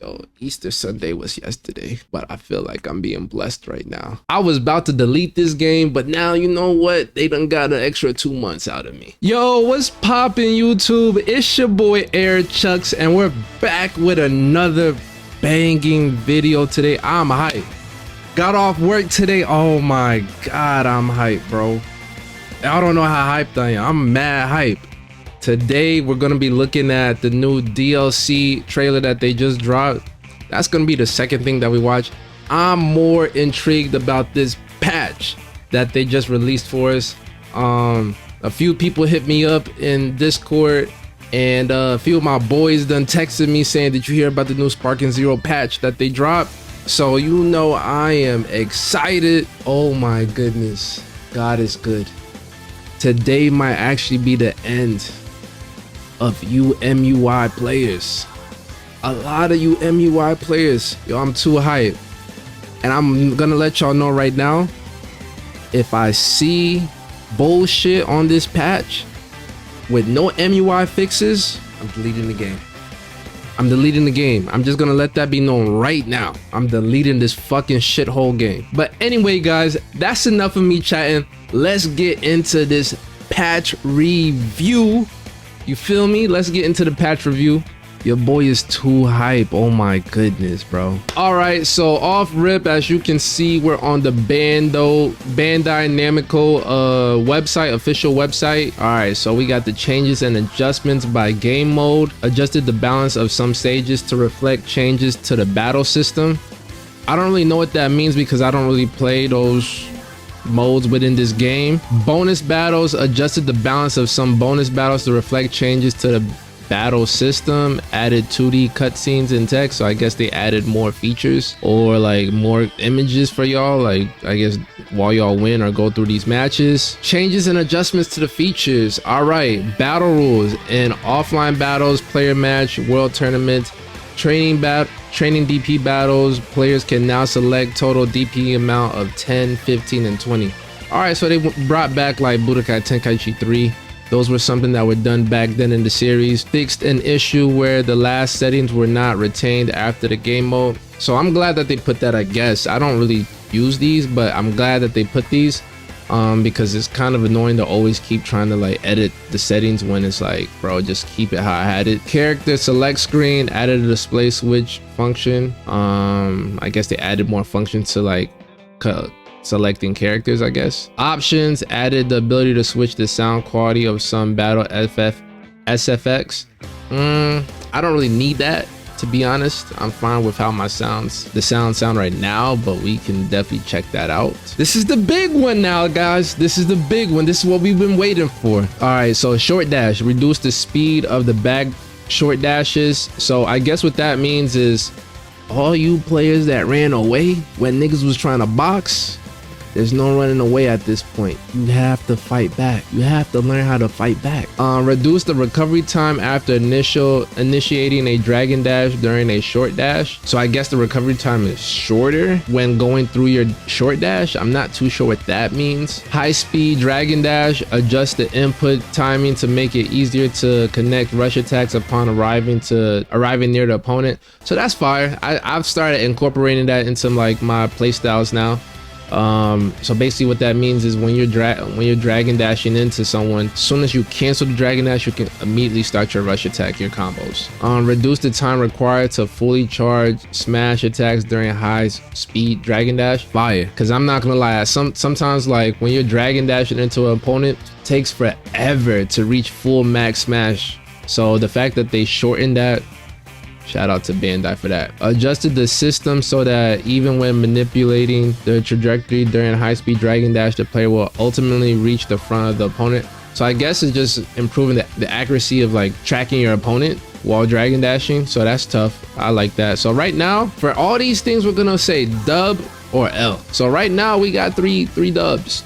Yo, Easter Sunday was yesterday, but I feel like I'm being blessed right now. I was about to delete this game, but now you know what? They done got an extra 2 months out of me. Yo, what's poppin' YouTube? It's your boy Air Chucks, and we're back with another banging video today. I'm hyped. Got off work today. Oh my God, I'm hyped, bro. I don't know how hyped I am. I'm mad hyped. Today, we're going to be looking at the new DLC trailer that they just dropped. That's going to be the second thing that we watch. I'm more intrigued about this patch that they just released for us. A few people hit me up in Discord, and a few of my boys done texted me saying, did you hear about the new Sparking Zero patch that they dropped? So you know I am excited. Oh my goodness. God is good. Today might actually be the end of you MUI players. A lot of you MUI players. Yo, I'm too hyped. And I'm gonna let y'all know right now, if I see bullshit on this patch with no MUI fixes, I'm deleting the game. I'm deleting the game. I'm just gonna let that be known right now. I'm deleting this fucking shithole game. But anyway, guys, that's enough of me chatting. Let's get into this patch review. You feel me? Let's get into the patch review. Your boy is too hype. Oh my goodness, bro. All right, so off rip, as you can see, we're on the Bandai Namco website, official website. All right, so we got the changes and adjustments by game mode. Adjusted the balance of some stages to reflect changes to the battle system. I don't really know what that means because I don't really play those modes within this game. Bonus battles, adjusted the balance of some bonus battles to reflect changes to the battle system. Added 2D cutscenes and text, so I guess they added more features or like more images for y'all, like I guess while y'all win or go through these matches. Changes and adjustments to the features. All right, battle rules in offline battles, player match, world tournament, training DP battles. Players can now select total DP amount of 10, 15, and 20. All right, so they brought back like Budokai Tenkaichi 3. Those were something that were done back then in the series. Fixed an issue where the last settings were not retained after the game mode. So I'm glad that they put that, I guess. I don't really use these, but I'm glad that they put these because it's kind of annoying to always keep trying to like edit the settings when it's like, bro, just keep it how I had it. Character select screen, added a display switch function. I guess they added more functions to like selecting characters, I guess. Options, added the ability to switch the sound quality of some battle SFX. I don't really need that, to be honest. I'm fine with how the sound sound right now, but we can definitely check that out. This is the big one now, guys. This is the big one. This is what we've been waiting for. All right, so short dash, reduce the speed of the bag short dashes. So I guess what that means is all you players that ran away when niggas was trying to box, there's no running away at this point. You have to fight back. You have to learn how to fight back. Reduce the recovery time after initiating a dragon dash during a short dash. So I guess the recovery time is shorter when going through your short dash. I'm not too sure what that means. High speed dragon dash, adjust the input timing to make it easier to connect rush attacks upon arriving near the opponent. So that's fire. I've started incorporating that into like my playstyles now. So basically what that means is when you're dragon dashing into someone, as soon as you cancel the dragon dash, you can immediately start your rush attack, your combos. Reduce the time required to fully charge smash attacks during high speed dragon dash. Fire. Because I'm not gonna lie, sometimes like when you're dragon dashing into an opponent, it takes forever to reach full max smash. So the fact that they shortened that, shout out to Bandai for that. Adjusted the system so that even when manipulating the trajectory during high-speed dragon dash, the player will ultimately reach the front of the opponent. So I guess it's just improving the accuracy of like tracking your opponent while dragon dashing. So that's tough. I like that. So right now, for all these things, we're gonna say dub or L. So right now we got three dubs.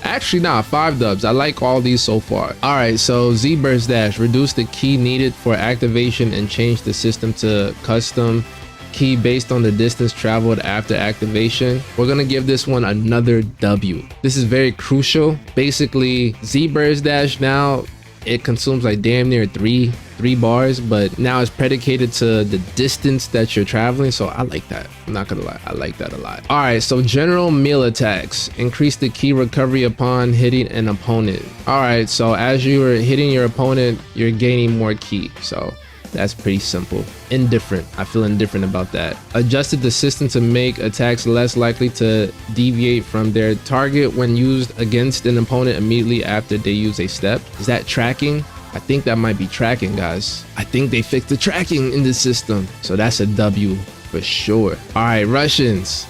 Actually, nah, 5 dubs. I like all these so far. All right, so Z-Burst Dash, reduce the key needed for activation and change the system to custom key based on the distance traveled after activation. We're gonna give this one another W. This is very crucial. Basically, Z-Burst Dash now, it consumes like damn near 3 3 bars, but now it's predicated to the distance that you're traveling. So I like that. I'm not gonna lie, I like that a lot. All right, so general meal attacks increase the ki recovery upon hitting an opponent. All right, so as you are hitting your opponent, you're gaining more ki. So that's pretty simple. Indifferent. I feel indifferent about that. Adjusted the system to make attacks less likely to deviate from their target when used against an opponent immediately after they use a step. Is that tracking? I think that might be tracking, guys. I think they fixed the tracking in the system. So that's a W for sure. All right, Russians.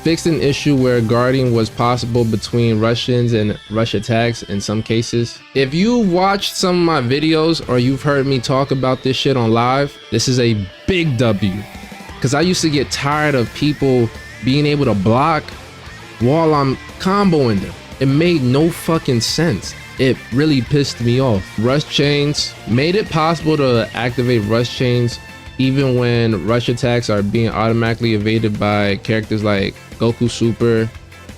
Fixed an issue where guarding was possible between Russians and rush attacks in some cases. If you watched some of my videos or you've heard me talk about this shit on live, this is a big W. Because I used to get tired of people being able to block while I'm comboing them. It made no fucking sense. It really pissed me off. Rush chains made it possible to activate rush chains even when rush attacks are being automatically evaded by characters like Goku Super,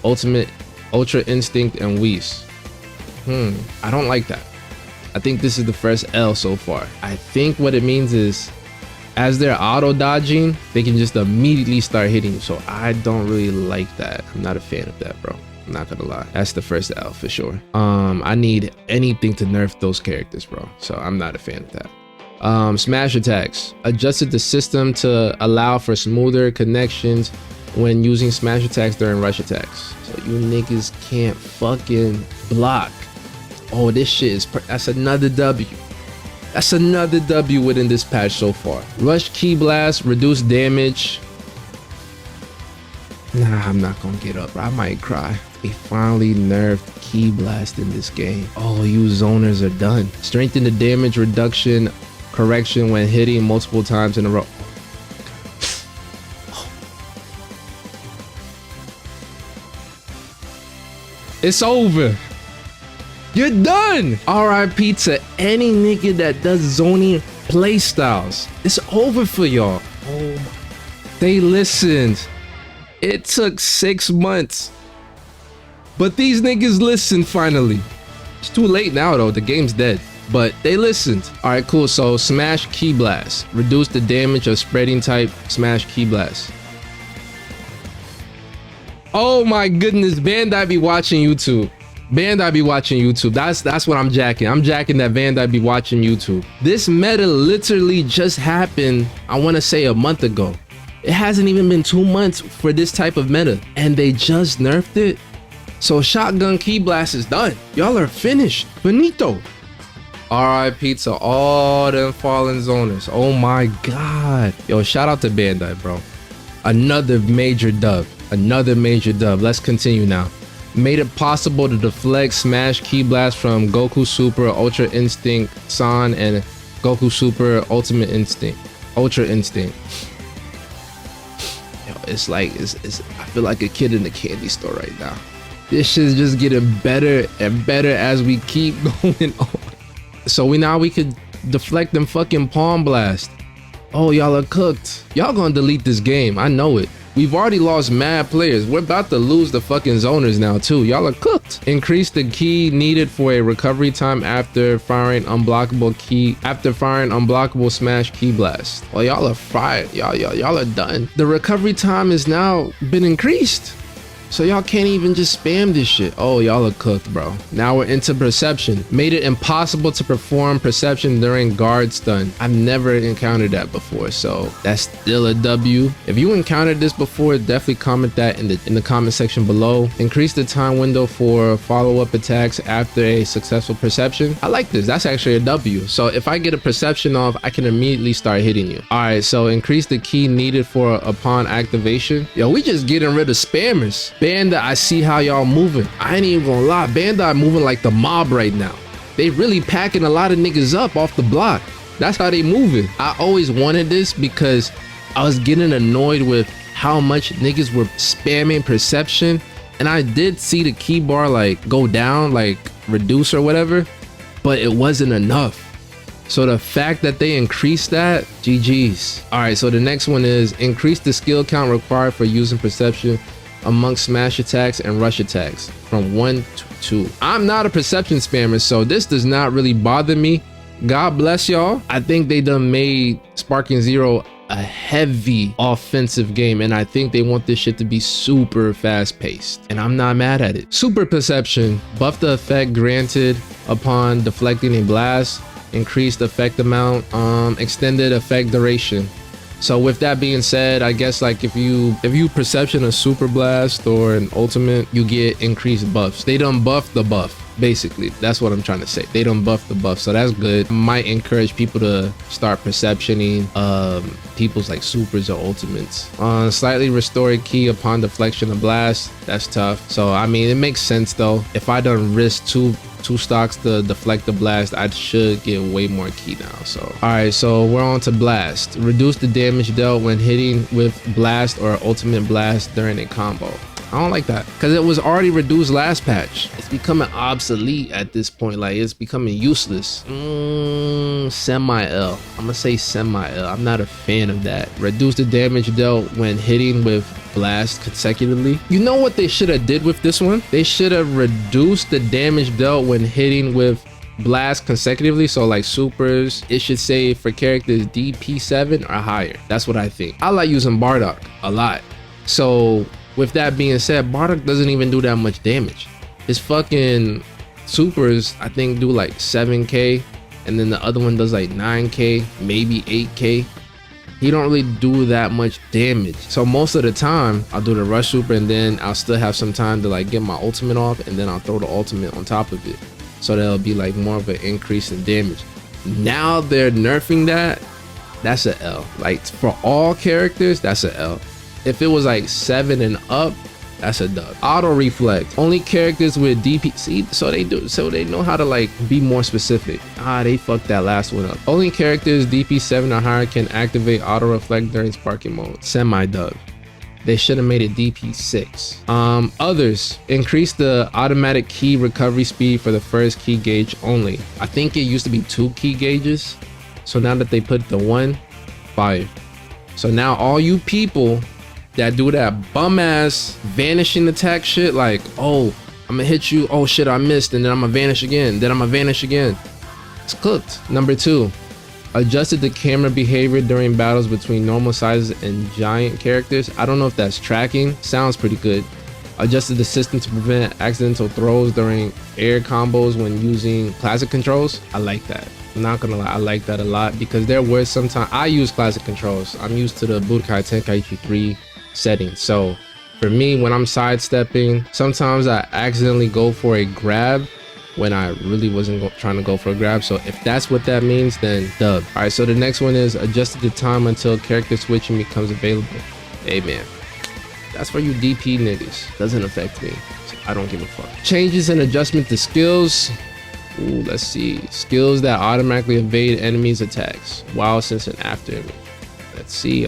Ultimate, Ultra Instinct, and Whis. I don't like that. I think this is the first L so far. I think what it means is as they're auto dodging, they can just immediately start hitting you. So I don't really like that. I'm not a fan of that, bro. I'm not gonna lie. That's the first L for sure. I need anything to nerf those characters, bro. So I'm not a fan of that. Smash attacks. Adjusted the system to allow for smoother connections when using smash attacks during rush attacks. So you niggas can't fucking block. Oh, this shit is, that's another W. That's another W within this patch so far. Rush ki blast, reduce damage. Nah, I'm not gonna get up, bro. I might cry. They finally nerfed ki blast in this game. Oh, you zoners are done. Strengthen the damage reduction correction when hitting multiple times in a row. It's over. You're done. RIP to any nigga that does zoning playstyles. It's over for y'all. Oh, they listened. It took 6 months, but these niggas listened finally. It's too late now though. The game's dead. But they listened. All right, cool. So smash ki blast. Reduce the damage of spreading type smash ki blast. Oh my goodness, Bandai be watching YouTube. Bandai be watching YouTube. That's what I'm jacking. I'm jacking that Bandai be watching YouTube. This meta literally just happened, I want to say a month ago. It hasn't even been 2 months for this type of meta, and they just nerfed it. So shotgun ki blast is done. Y'all are finished. Benito. RIP to all them fallen zoners. Oh my god. Yo, shout out to Bandai, bro. Another major dub. Another major dub. Let's continue now. Made it possible to deflect smash ki blast from Goku Super, Ultra Instinct, San, and Goku Super, Ultimate Instinct, Ultra Instinct. Yo, it's like I feel like a kid in the candy store right now. This shit's just getting better and better as we keep going on. So we could deflect them fucking palm blast. Oh, y'all are cooked. Y'all gonna delete this game. I know it. We've already lost mad players. We're about to lose the fucking zoners now too. Y'all are cooked. Increase the ki needed for a recovery time after firing unblockable smash ki blast. Well, y'all are fried. Y'all are done. The recovery time is now been increased. So y'all can't even just spam this shit. Oh, y'all are cooked, bro. Now we're into perception. Made it impossible to perform perception during guard stun. I've never encountered that before, so that's still a W. If you encountered this before, definitely comment that in the comment section below. Increase the time window for follow-up attacks after a successful perception. I like this. That's actually a W. So if I get a perception off, I can immediately start hitting you. All right, so increase the ki needed for upon activation. Yo, we just getting rid of spammers. Bandai, I see how y'all moving. I ain't even gonna lie, Bandai moving like the mob right now. They really packing a lot of niggas up off the block. That's how they moving. I always wanted this because I was getting annoyed with how much niggas were spamming perception, and I did see the key bar like go down, like reduce or whatever, but it wasn't enough. So the fact that they increased that, GG's. All right, so the next one is increase the skill count required for using perception amongst smash attacks and rush attacks from 1 to 2. I'm not a perception spammer, so this does not really bother me God bless y'all. I think they done made Sparking Zero a heavy offensive game, and I think they want this shit to be super fast paced, and I'm not mad at it. Super Perception, buff the effect granted upon deflecting a blast, increased effect amount, extended effect duration. So with that being said, I guess like if you perception a super blast or an ultimate, you get increased buffs. They done buff the buff. Basically, that's what I'm trying to say. They don't buff the buff, so that's good. Might encourage people to start perceptioning people's like supers or ultimates. Slightly restored ki upon deflection of blast. That's tough. So I mean, it makes sense though. If I don't risk two stocks to deflect the blast, I should get way more ki now. So all right, so we're on to blast. Reduce the damage dealt when hitting with blast or ultimate blast during a combo. I don't like that because it was already reduced last patch. It's becoming obsolete at this point. Like it's becoming useless. Semi-L. I'm gonna say semi-L. I'm not a fan of that. Reduce the damage dealt when hitting with blast consecutively. You know what they should have did with this one? They should have reduced the damage dealt when hitting with blast consecutively. So like supers, it should say for characters DP7 or higher. That's what I think. I like using Bardock a lot. So with that being said, Bardock doesn't even do that much damage. His fucking supers, I think, do like 7k, and then the other one does like 9k, maybe 8k. He don't really do that much damage. So most of the time, I'll do the rush super, and then I'll still have some time to like get my ultimate off, and then I'll throw the ultimate on top of it. So that'll be like more of an increase in damage. Now they're nerfing that. That's a L. Like for all characters, that's a L. If it was like 7 and up, that's a dub. Auto reflect, only characters with DP. See, so they know how to like be more specific. They fucked that last one up. Only characters DP7 or higher can activate auto reflect during sparking mode. Semi dub. They should have made it DP6. Others, increase the automatic ki recovery speed for the first ki gauge only. I think it used to be 2 ki gauges, so now that they put the 1, fire. So now all you people that do that bum ass vanishing attack shit, like, oh, I'm gonna hit you, oh shit, I missed, and then I'm gonna vanish again, then I'm gonna vanish again. It's cooked. Number 2, adjusted the camera behavior during battles between normal sizes and giant characters. I don't know if that's tracking. Sounds pretty good. Adjusted the system to prevent accidental throws during air combos when using classic controls. I like that. I'm not gonna lie, I like that a lot because there were sometimes I use classic controls. I'm used to the Budokai Tenkaichi 3 setting. So for me, when I'm sidestepping, sometimes I accidentally go for a grab when I really wasn't trying to go for a grab. So if that's what that means, then dub. All right, so the next one is adjusted the time until character switching becomes available. Hey man, that's for you DP niggas. Doesn't affect me. So I don't give a fuck. Changes and adjustment to skills. Ooh, let's see. Skills that automatically evade enemies' attacks while since and after image. Let's see.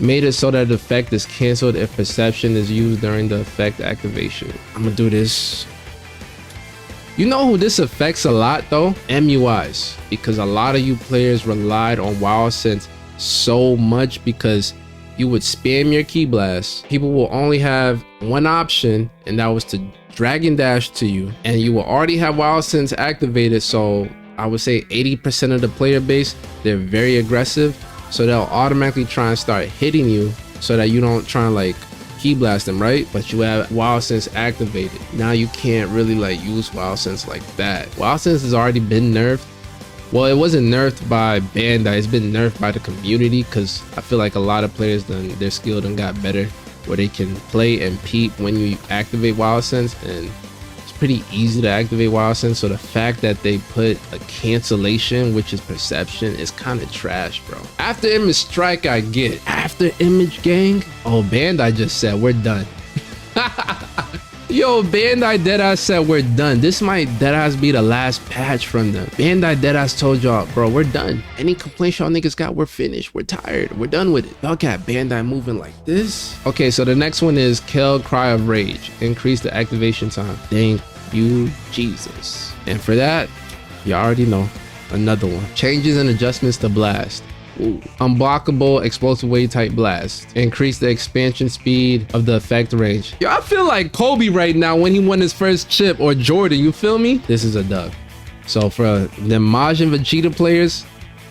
Made it so that the effect is canceled if perception is used during the effect activation. I'm gonna do this. You know who this affects a lot though? MUIs, because a lot of you players relied on WoW Sense so much because you would spam your ki blast. People will only have one option, and that was to drag and dash to you, and you will already have WoW Sense activated. So I would say 80% of the player base, they're very aggressive, so they'll automatically try and start hitting you so that you don't try and like ki blast them, right? But you have WoW Sense activated. Now you can't really like use WoW Sense like that. WoW Sense has already been nerfed. Well, it wasn't nerfed by Bandai, it's been nerfed by the community, because I feel like a lot of players their skill done got better where they can play and peep when you activate WoW Sense, and it's pretty easy to activate WoW Sense. So the fact that they put a cancellation, which is perception, is kind of trash, bro. After image strike, I get it. After image gang, oh, Bandai just said we're done. Yo, Bandai Deadass said we're done. This might Deadass be the last patch from them. Bandai Deadass told y'all, bro, we're done. Any complaints y'all niggas got, we're finished. We're tired. We're done with it. Y'all got Bandai moving like this. Okay, so the next one is Kel Cry of Rage. Increase the activation time. Thank you, Jesus. And for that, you already know. Another one. Changes and adjustments to Blast. Ooh. Unblockable explosive wave type blast. Increase the expansion speed of the effect range. Yo, I feel like Kobe right now when he won his first chip, or Jordan, you feel me? This is a dub. So for the Majin Vegeta players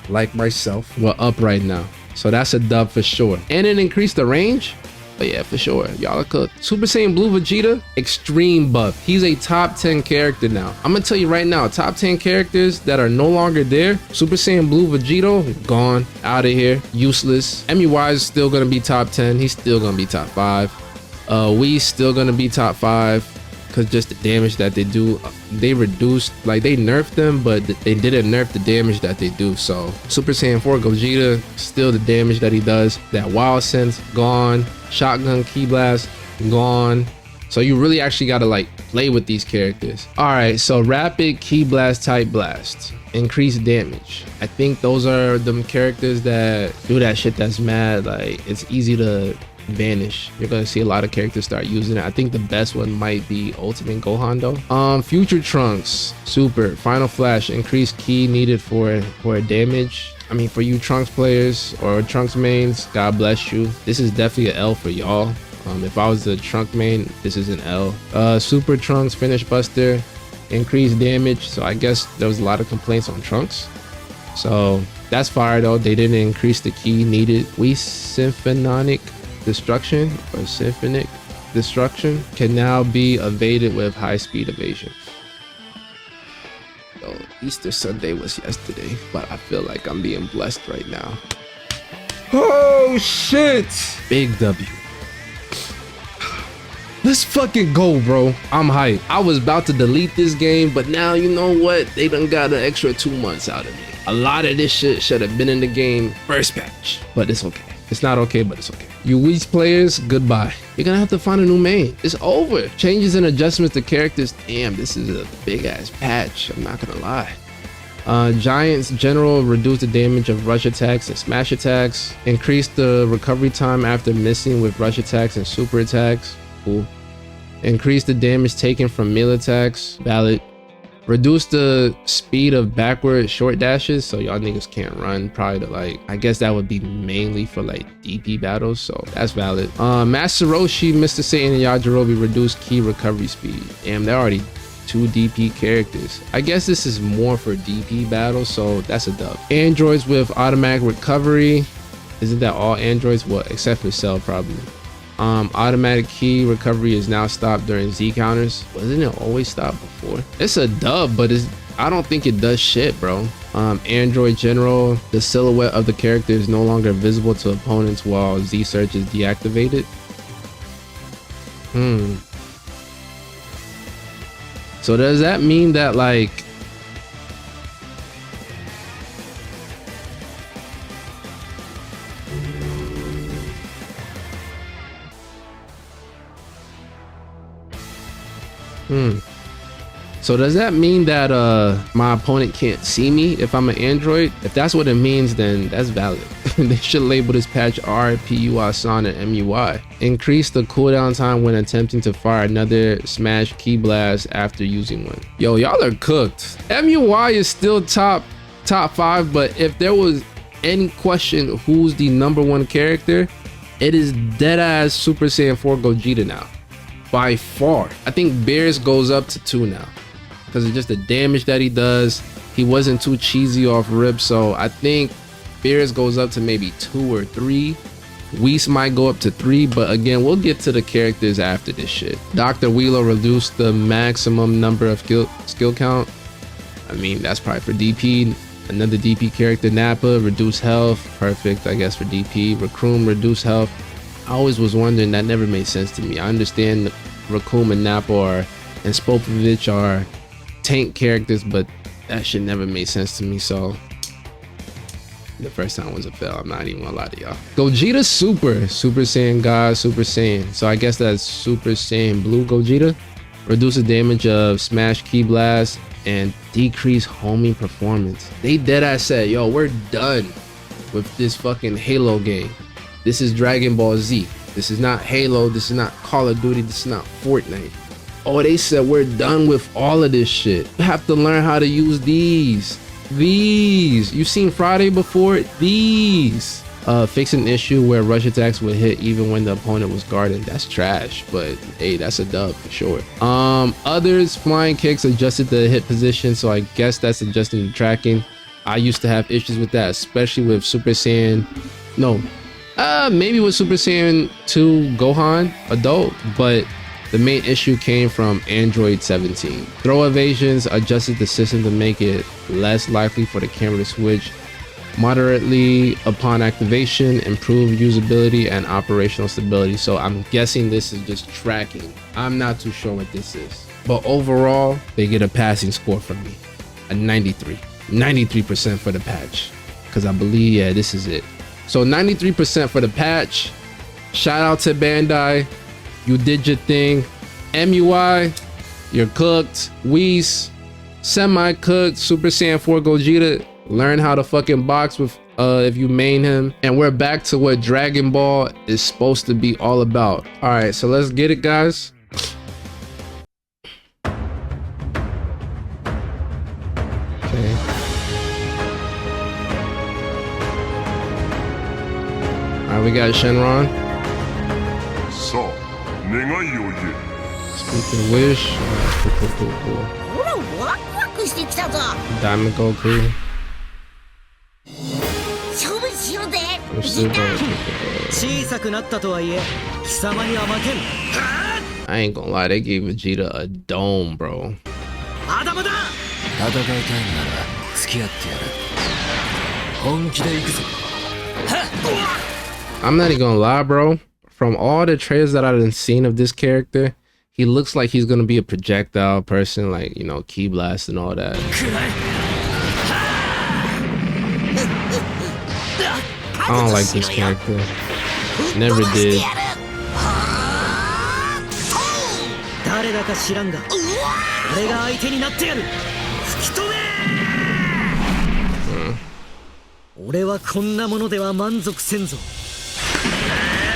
like myself, we're up right now. So that's a dub for sure. And it increased the range. But yeah, for sure, y'all are cooked. Super Saiyan Blue Vegeta, extreme buff. He's a top 10 character now. I'm gonna tell you right now, top 10 characters that are no longer there. Super Saiyan Blue Vegeta, gone, out of here, useless. MUI is still gonna be top 10. He's still gonna be top 5. We's still gonna be top 5. Because just the damage that they do, they reduced, like they nerfed them, but they didn't nerf the damage that they do. So Super Saiyan 4 Gogeta, still the damage that he does. That Wild Sense, gone. Shotgun Ki Blast, gone. So you really actually got to like play with these characters. All right, so Rapid Ki Blast Type Blast, increased damage. I think those are them characters that do that shit that's mad. Like it's easy to vanish. You're gonna see a lot of characters start using it. I think the best one might be Ultimate Gohan though. Future Trunks, super. Final Flash, increased ki needed for damage. I mean, for you Trunks players or Trunks mains, God bless you. This is definitely an L for y'all. If I was the Trunk main, this is an L. Super Trunks Finish Buster, increased damage. So I guess there was a lot of complaints on Trunks. So that's fire though. They didn't increase the ki needed. We Symphonic Destruction or Symphonic Destruction can now be evaded with high speed evasion. So Easter Sunday was yesterday, but I feel like I'm being blessed right now. Oh shit! Big W. Let's fucking go, bro. I'm hyped. I was about to delete this game, but now you know what? They done got an extra 2 months out of me. A lot of this shit should have been in the game first patch, but it's okay. It's not okay, but it's okay. You Wii players, goodbye. You're gonna have to find a new main. It's over. Changes and adjustments to characters. Damn, this is a big ass patch. I'm not gonna lie. Giants General reduce the damage of rush attacks and smash attacks. Increase the recovery time after missing with rush attacks and super attacks. Cool. Increase the damage taken from melee attacks. Valid. Reduce the speed of backward short dashes, so y'all niggas can't run. Probably to like, I guess that would be mainly for like DP battles, so that's valid. Master Roshi, Mr. Satan, and Yajirobe reduce ki recovery speed. Damn, they're already 2 DP characters. I guess this is more for DP battles, so that's a dub. Androids with automatic recovery. Isn't that all androids? Well, except for Cell probably. Automatic ki recovery is now stopped during Z counters. Wasn't it always stopped before? It's a dub, but I don't think it does shit, bro. Android General, the silhouette of the character is no longer visible to opponents while Z search is deactivated. So does that mean that like so does that mean that my opponent can't see me if I'm an android? If that's what it means, then that's valid. They should label this patch RPUI Son and MUI. Increase the cooldown time when attempting to fire another smash ki blast after using one. Yo, y'all are cooked. MUI is still top 5, but if there was any question who's the #1 character, it is deadass Super Saiyan 4 Gogeta now. By far. I think Beerus goes up to 2 now because of just the damage that he does. He wasn't too cheesy off rip, so I think Beerus goes up to maybe 2 or 3. Whis might go up to 3, but again, we'll get to the characters after this shit. Dr. Wheeler reduced the maximum number of skill count. I mean, that's probably for DP. Another DP character, Nappa, reduce health. Perfect, I guess, for DP. Raccoon, reduce health. I always was wondering, that never made sense to me. I understand Raccoon and Nappa and Spopovich are tank characters, but that shit never made sense to me, so the first time was a fail. I'm not even gonna lie to y'all. Gogeta Super Saiyan God, Super Saiyan. So I guess that's Super Saiyan Blue Gogeta. Reduce the damage of Smash Ki Blast and decrease homing performance. They deadass said, yo, we're done with this fucking Halo game. This is Dragon Ball Z. This is not Halo. This is not Call of Duty. This is not Fortnite. Oh, they said we're done with all of this shit. You have to learn how to use these. You seen Friday before? These. Fix an issue where rush attacks would hit even when the opponent was guarded. That's trash, but hey, that's a dub for sure. Others, flying kicks adjusted the hit position, so I guess that's adjusting the tracking. I used to have issues with that, especially with Super Saiyan. No, maybe with Super Saiyan 2 Gohan adult, but the main issue came from Android 17. Throw evasions adjusted the system to make it less likely for the camera to switch moderately upon activation, improve usability and operational stability. So I'm guessing this is just tracking. I'm not too sure what this is, but overall they get a passing score from me, a 93% for the patch, because I believe, yeah, this is it. So 93% for the patch. Shout out to Bandai, you did your thing. MUI, you're cooked. Whis, semi-cooked. Super Saiyan 4 Gogeta, learn how to fucking box with if you main him. And we're back to what Dragon Ball is supposed to be all about. All right, so let's get it, guys. Okay. All right, we got Shenron. Speaking wish. Cool. Diamond Goku. I'm still going. I ain't gonna lie, they gave Vegeta a dome, bro. I'm not even gonna lie, bro. From all the trailers that I've seen of this character, he looks like he's gonna be a projectile person, like, you know, Ki Blast and all that. I don't like this character. Never did.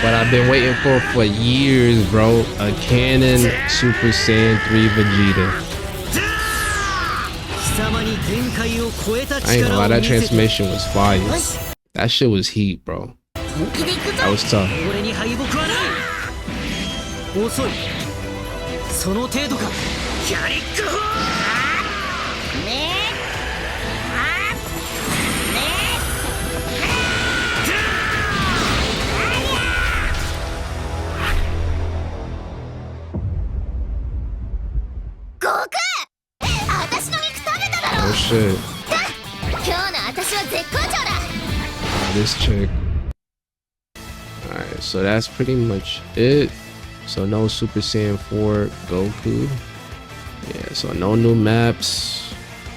But I've been waiting for years, bro. A canon Super Saiyan 3 Vegeta. I ain't gonna lie, that transformation was fire. That shit was heat, bro. That was tough. Oh shit. This chick. Alright, so that's pretty much it. So no Super Saiyan 4 Goku. Yeah, so no new maps.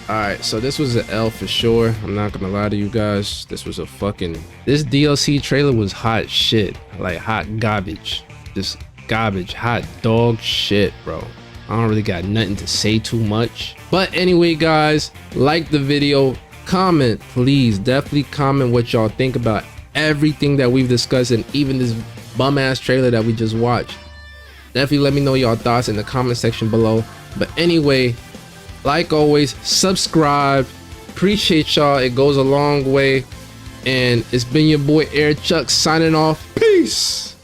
Alright, so this was an L for sure. I'm not gonna lie to you guys. This was a fucking... This DLC trailer was hot shit. Like hot garbage. Just garbage. Hot dog shit, bro. I don't really got nothing to say too much. But anyway, guys, like the video. Comment, please. Definitely comment what y'all think about everything that we've discussed, and even this bum ass trailer that we just watched. Definitely let me know y'all thoughts in the comment section below. But anyway, like always, subscribe. Appreciate y'all. It goes a long way. And it's been your boy Air Chuck signing off. Peace.